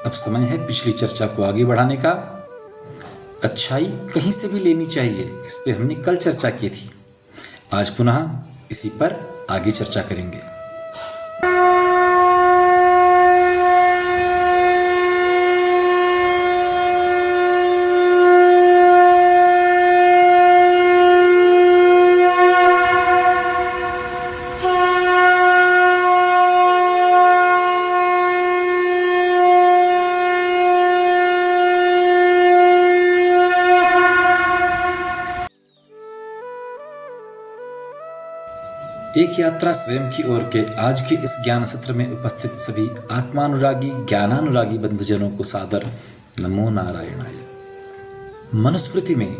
अब समय है पिछली चर्चा को आगे बढ़ाने का। अच्छाई कहीं से भी लेनी चाहिए, इस पे हमने कल चर्चा की थी। आज पुनः इसी पर आगे चर्चा करेंगे। एक यात्रा स्वयं की ओर के आज के इस ज्ञान सत्र में उपस्थित सभी आत्मानुरागी ज्ञानानुरागी बंधुजनों को सादर नमो नारायणाय। मनुस्मृति में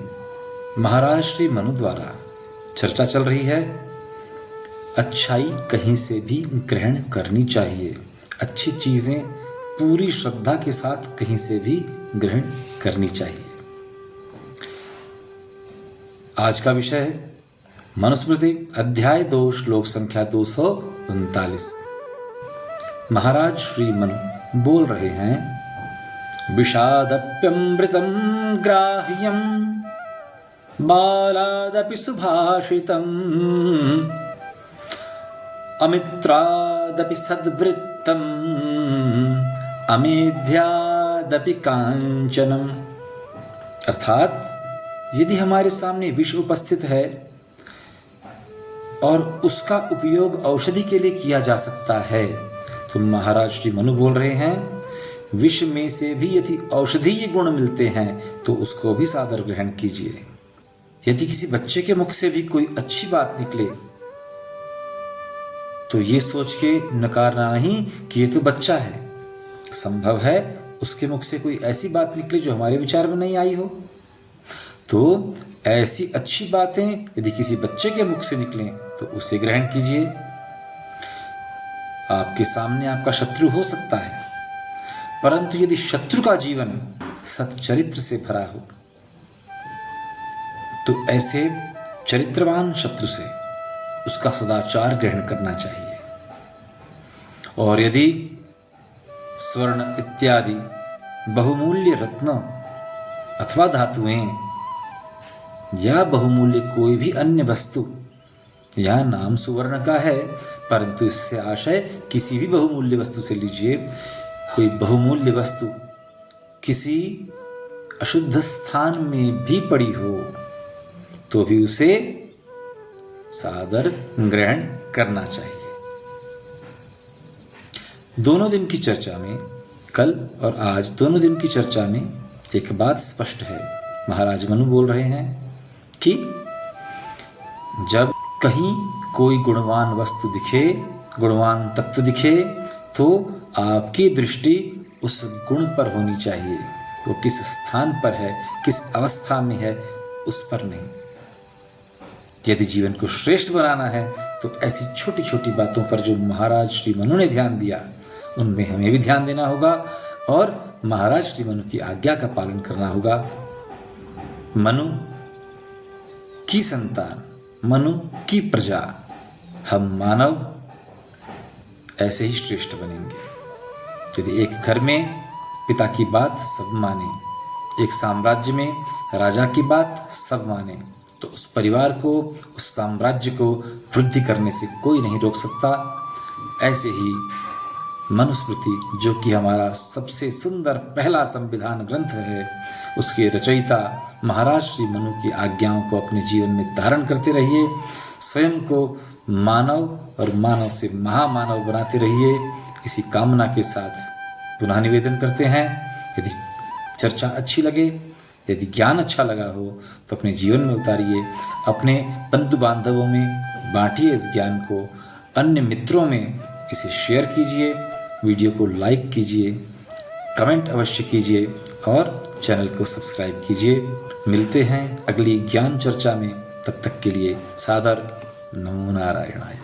महाराज श्री मनु द्वारा चर्चा चल रही है, अच्छाई कहीं से भी ग्रहण करनी चाहिए, अच्छी चीजें पूरी श्रद्धा के साथ कहीं से भी ग्रहण करनी चाहिए। आज का विषय है मनुस्मृति अध्याय 2 श्लोक संख्या 239। महाराज श्री मनु बोल रहे हैं, विषादप्यमृतं ग्राह्यं बालादपि सुभाषितम् अमित्रादपि सद्वृत्तम् अमेध्यादपि कांचनम। अर्थात यदि हमारे सामने विष उपस्थित है और उसका उपयोग औषधि के लिए किया जा सकता है, तो महाराज श्री मनु बोल रहे हैं, विष में से भी यदि औषधीय गुण मिलते हैं तो उसको भी सादर ग्रहण कीजिए। यदि किसी बच्चे के मुख से भी कोई अच्छी बात निकले तो ये सोच के नकारना नहीं कि ये तो बच्चा है। संभव है उसके मुख से कोई ऐसी बात निकले जो हमारे विचार में नहीं आई हो, तो ऐसी अच्छी बातें यदि किसी बच्चे के मुख से निकलें तो उसे ग्रहण कीजिए। आपके सामने आपका शत्रु हो सकता है, परंतु यदि शत्रु का जीवन सच्चरित्र से भरा हो तो ऐसे चरित्रवान शत्रु से उसका सदाचार ग्रहण करना चाहिए। और यदि स्वर्ण इत्यादि बहुमूल्य रत्न अथवा धातुएं या बहुमूल्य कोई भी अन्य वस्तु, यह नाम सुवर्ण का है परंतु इससे आशय किसी भी बहुमूल्य वस्तु से लीजिए, कोई बहुमूल्य वस्तु किसी अशुद्ध स्थान में भी पड़ी हो तो भी उसे सादर ग्रहण करना चाहिए। दोनों दिन की चर्चा में, कल और आज दोनों दिन की चर्चा में एक बात स्पष्ट है। महाराज मनु बोल रहे हैं कि जब कहीं कोई गुणवान वस्तु दिखे, गुणवान तत्व दिखे, तो आपकी दृष्टि उस गुण पर होनी चाहिए। वो किस स्थान पर है, किस अवस्था में है, उस पर नहीं। यदि जीवन को श्रेष्ठ बनाना है तो ऐसी छोटी छोटी बातों पर जो महाराज श्री मनु ने ध्यान दिया, उनमें हमें भी ध्यान देना होगा और महाराज श्री मनु की आज्ञा का पालन करना होगा। मनु की संतान, मनु की प्रजा, हम मानव ऐसे ही श्रेष्ठ बनेंगे यदि एक घर में पिता की बात सब माने, एक साम्राज्य में राजा की बात सब माने, तो उस परिवार को, उस साम्राज्य को वृद्धि करने से कोई नहीं रोक सकता। ऐसे ही मनुस्मृति, जो कि हमारा सबसे सुंदर पहला संविधान ग्रंथ है, उसके रचयिता महाराज श्री मनु की आज्ञाओं को अपने जीवन में धारण करते रहिए। स्वयं को मानव और मानव से महामानव बनाते रहिए। इसी कामना के साथ पुनः निवेदन करते हैं, यदि चर्चा अच्छी लगे, यदि ज्ञान अच्छा लगा हो तो अपने जीवन में उतारिए, अपने बंधु बांधवों में बांटिए इस ज्ञान को, अन्य मित्रों में इसे शेयर कीजिए, वीडियो को लाइक कीजिए, कमेंट अवश्य कीजिए और चैनल को सब्सक्राइब कीजिए। मिलते हैं अगली ज्ञान चर्चा में, तब तक के लिए सादर नमो नारायणाय।